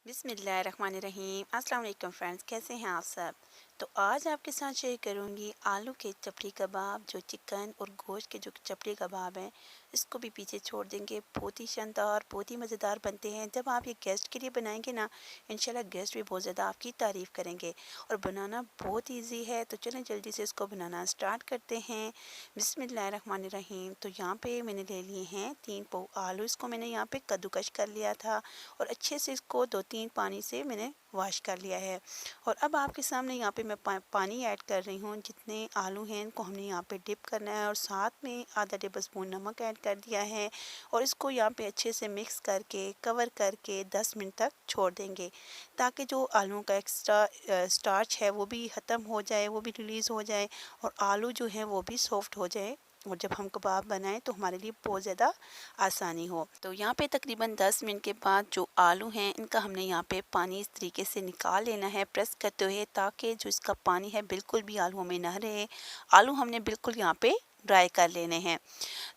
बिस्मिल्लाहिर्रहमानिर्रहीम। अस्सलाम वालेकुम फ्रेंड्स, कैसे हैं आप सब। तो आज आपके साथ शेयर करूंगी आलू के चपली कबाब। जो चिकन और गोश्त के जो चपली कबाब हैं, इसको भी पीछे छोड़ देंगे। बहुत ही शानदार, बहुत ही मज़ेदार बनते हैं। जब आप ये गेस्ट के लिए बनाएंगे ना, इंशाल्लाह गेस्ट भी बहुत ज़्यादा आपकी तारीफ़ करेंगे। और बनाना बहुत ईजी है। तो चलें जल्दी से इसको बनाना स्टार्ट करते हैं। बिस्मिल्लाहिर्रहमानिर्रहीम। तो यहाँ पे मैंने ले लिए हैं 3 पाव आलू। इसको मैंने यहाँ पे कद्दूकश कर लिया था और अच्छे से इसको 2-3 पानी से मैंने वॉश कर लिया है। और अब आपके सामने यहाँ पे मैं पानी ऐड कर रही हूँ। जितने आलू हैं इनको हमने यहाँ पे डिप करना है और साथ में आधा टेबल स्पून नमक ऐड कर दिया है। और इसको यहाँ पे अच्छे से मिक्स करके कवर करके 10 मिनट तक छोड़ देंगे, ताकि जो आलूओं का एक्स्ट्रा स्टार्च है वो भी ख़त्म हो जाए, वो भी रिलीज़ हो जाए और आलू जो है वो भी सॉफ्ट हो जाए। और जब हम कबाब बनाएं तो हमारे लिए बहुत ज़्यादा आसानी हो। तो यहाँ पे तकरीबन 10 मिनट के बाद जो आलू हैं इनका हमने यहाँ पे पानी इस तरीके से निकाल लेना है प्रेस करते हुए, ताकि जो इसका पानी है बिल्कुल भी आलूओं में ना रहे। आलू हमने बिल्कुल यहाँ पे ड्राई कर लेने हैं।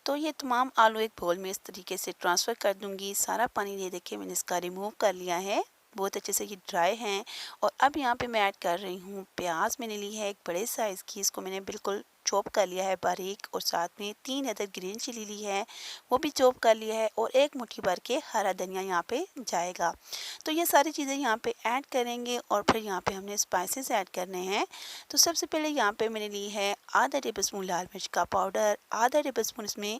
तो ये तमाम आलू एक बोल में इस तरीके से ट्रांसफ़र कर दूंगी। सारा पानी ये देखिए मैंने इसका रिमूव कर लिया है। बहुत अच्छे से ये ड्राई हैं। और अब यहाँ पे मैं ऐड कर रही हूँ प्याज। मैंने ली है एक बड़े साइज़ की, इसको मैंने बिल्कुल चॉप कर लिया है बारीक। और साथ में 3 अदर ग्रीन चिली ली है, वो भी चॉप कर लिया है। और एक मुट्ठी भर के हरा धनिया यहाँ पे जाएगा। तो ये सारी चीज़ें यहाँ पे ऐड करेंगे और फिर यहाँ पे हमने स्पाइसेस ऐड करने हैं। तो सबसे पहले यहाँ पे मैंने ली है आधा टेबल स्पून लाल मिर्च का पाउडर, आधा टेबल स्पून इसमें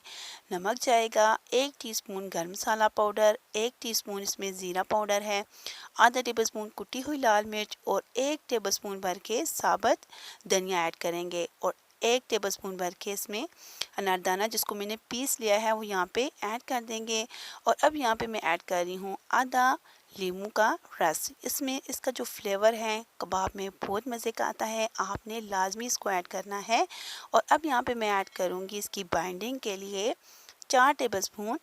नमक जाएगा, 1 टीस्पून गरम मसाला पाउडर, 1 टीस्पून इसमें ज़ीरा पाउडर है, आधा टेबल स्पून कुटी हुई लाल मिर्च और 1 टेबल स्पून भर के साबुत धनिया ऐड करेंगे। और 1 टेबल स्पून भर के इसमें अनारदाना जिसको मैंने पीस लिया है वो यहाँ पे ऐड कर देंगे। और अब यहाँ पे मैं ऐड कर रही हूँ आधा लीमू का रस। इसमें इसका जो फ्लेवर है कबाब में बहुत मज़े का आता है, आपने लाजमी इसको ऐड करना है। और अब यहाँ पे मैं ऐड करूँगी इसकी बाइंडिंग के लिए 4 टेबल स्पून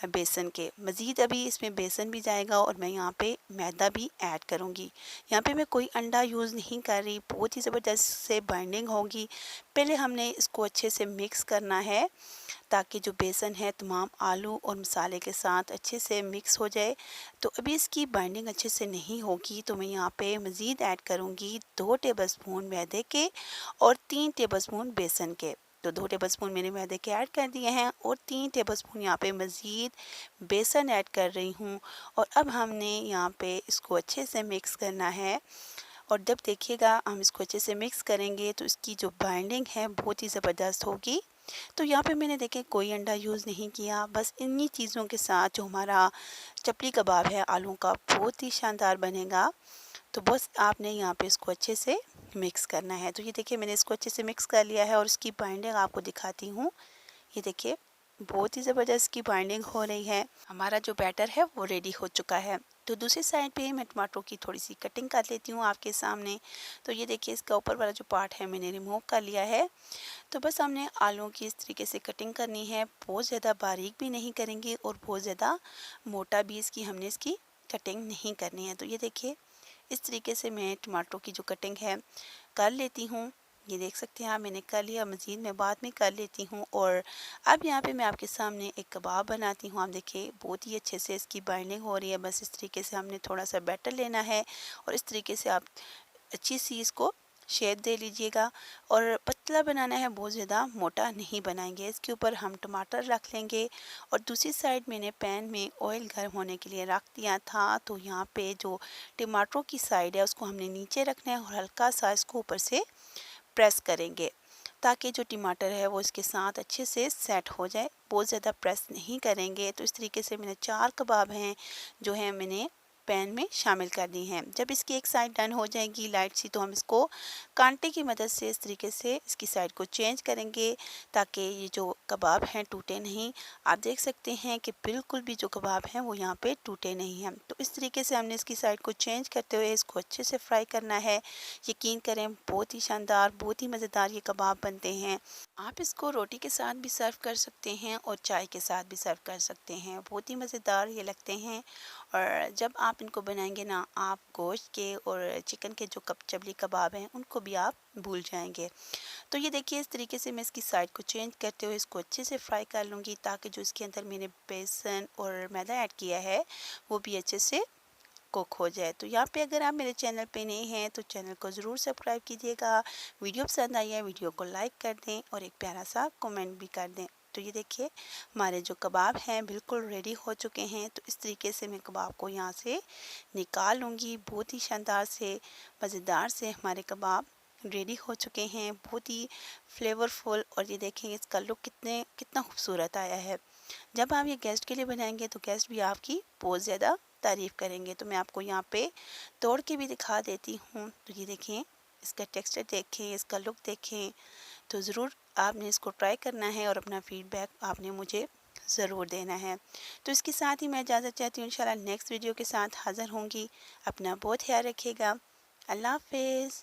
बेसन के। मज़ीद अभी इसमें बेसन भी जाएगा और मैं यहाँ पे मैदा भी ऐड करूँगी। यहाँ पे मैं कोई अंडा यूज़ नहीं कर रही, बहुत ही ज़बरदस्त से बाइंडिंग होगी। पहले हमने इसको अच्छे से मिक्स करना है, ताकि जो बेसन है तमाम आलू और मसाले के साथ अच्छे से मिक्स हो जाए। तो अभी इसकी बाइंडिंग अच्छे से नहीं होगी, तो मैं यहाँ पे मज़ीद ऐड करूँगी 2 टेबल स्पून मैदे के और 3 टेबल स्पून बेसन के। तो 2 टेबल स्पून मैंने मैदे के ऐड कर दिए हैं और 3 टेबल स्पून यहाँ पे मज़ीद बेसन ऐड कर रही हूँ। और अब हमने यहाँ पे इसको अच्छे से मिक्स करना है। और जब देखिएगा हम इसको अच्छे से मिक्स करेंगे तो इसकी जो बाइंडिंग है बहुत ही ज़बरदस्त होगी। तो यहाँ पे मैंने देखें कोई अंडा यूज़ नहीं किया, बस इन्हीं चीज़ों के साथ जो हमारा चपली कबाब है आलू का बहुत ही शानदार बनेगा। तो बस आपने यहाँ पे इसको अच्छे से मिक्स करना है। तो ये देखिए मैंने इसको अच्छे से मिक्स कर लिया है और इसकी बाइंडिंग आपको दिखाती हूँ। ये देखिए बहुत ही ज़बरदस्त की बाइंडिंग हो रही है। हमारा जो बैटर है वो रेडी हो चुका है। तो दूसरी साइड पे मैं टमाटरों की थोड़ी सी कटिंग कर लेती हूँ आपके सामने। तो ये देखिए इसका ऊपर वाला जो पार्ट है मैंने रिमूव कर लिया है। तो बस हमने आलूओं की इस तरीके से कटिंग करनी है, बहुत ज़्यादा बारीक भी नहीं करेंगे और बहुत ज़्यादा मोटा भी हमने इसकी कटिंग नहीं करनी है। तो ये देखिए इस तरीके से मैं टमाटरों की जो कटिंग है कर लेती हूँ। ये देख सकते हैं आप, मैंने कर लिया, मज़ीद मैं बाद में कर लेती हूँ। और अब यहाँ पे मैं आपके सामने एक कबाब बनाती हूँ। आप देखिए बहुत ही अच्छे से इसकी बाइंडिंग हो रही है। बस इस तरीके से हमने थोड़ा सा बैटर लेना है और इस तरीके से आप अच्छी सी इसको शेप दे लीजिएगा। और पतला बनाना है, बहुत ज़्यादा मोटा नहीं बनाएंगे। इसके ऊपर हम टमाटर रख लेंगे और दूसरी साइड मैंने पैन में ऑयल गर्म होने के लिए रख दिया था। तो यहाँ पे जो टमाटरों की साइड है उसको हमने नीचे रखना है और हल्का सा इसको ऊपर से प्रेस करेंगे, ताकि जो टमाटर है वो इसके साथ अच्छे से सेट हो जाए। बहुत ज़्यादा प्रेस नहीं करेंगे। तो इस तरीके से मैंने 4 कबाब हैं जो है मैंने पैन में शामिल कर दी हैं। जब इसकी एक साइड डन हो जाएगी लाइट सी, तो हम इसको कांटे की मदद से इस तरीके से इसकी साइड को चेंज करेंगे, ताकि ये जो कबाब हैं टूटे नहीं। आप देख सकते हैं कि बिल्कुल भी जो कबाब हैं वो यहाँ पे टूटे नहीं हैं। तो इस तरीके से हमने इसकी साइड को चेंज करते हुए इसको अच्छे से फ्राई करना है। यकीन करें बहुत ही शानदार, बहुत ही मज़ेदार ये कबाब बनते हैं। आप इसको रोटी के साथ भी सर्व कर सकते हैं और चाय के साथ भी सर्व कर सकते हैं। बहुत ही मज़ेदार ये लगते हैं। और जब आप इनको बनाएंगे ना, आप गोश्त के और चिकन के जो चपली कबाब हैं उनको भी आप भूल जाएंगे। तो ये देखिए इस तरीके से मैं इसकी साइड को चेंज करते हुए इसको अच्छे से फ्राई कर लूँगी, ताकि जो इसके अंदर मैंने बेसन और मैदा ऐड किया है वो भी अच्छे से कुक हो जाए। तो यहाँ पे अगर आप मेरे चैनल पे नए हैं तो चैनल को ज़रूर सब्सक्राइब कीजिएगा। वीडियो पसंद आई है वीडियो को लाइक कर दें और एक प्यारा सा कमेंट भी कर दें। तो ये देखिए हमारे जो कबाब हैं बिल्कुल रेडी हो चुके हैं। तो इस तरीके से मैं कबाब को यहाँ से निकाल लूँगी। बहुत ही शानदार से मज़ेदार से हमारे कबाब रेडी हो चुके हैं, बहुत ही फ्लेवरफुल। और ये देखें इसका लुक कितना खूबसूरत आया है। जब आप ये गेस्ट के लिए बनाएंगे तो गेस्ट भी आपकी बहुत ज़्यादा तारीफ़ करेंगे। तो मैं आपको यहाँ पे तोड़ के भी दिखा देती हूँ। तो ये देखें इसका टेक्सचर देखें, इसका लुक देखें। तो ज़रूर आपने इसको ट्राई करना है और अपना फीडबैक आपने मुझे ज़रूर देना है। तो इसके साथ ही मैं इजाज़त चाहती हूँ। इंशाल्लाह नेक्स्ट वीडियो के साथ हाज़िर होंगी। अपना बहुत ख्याल रखिएगा। अल्लाह हाफ़िज़।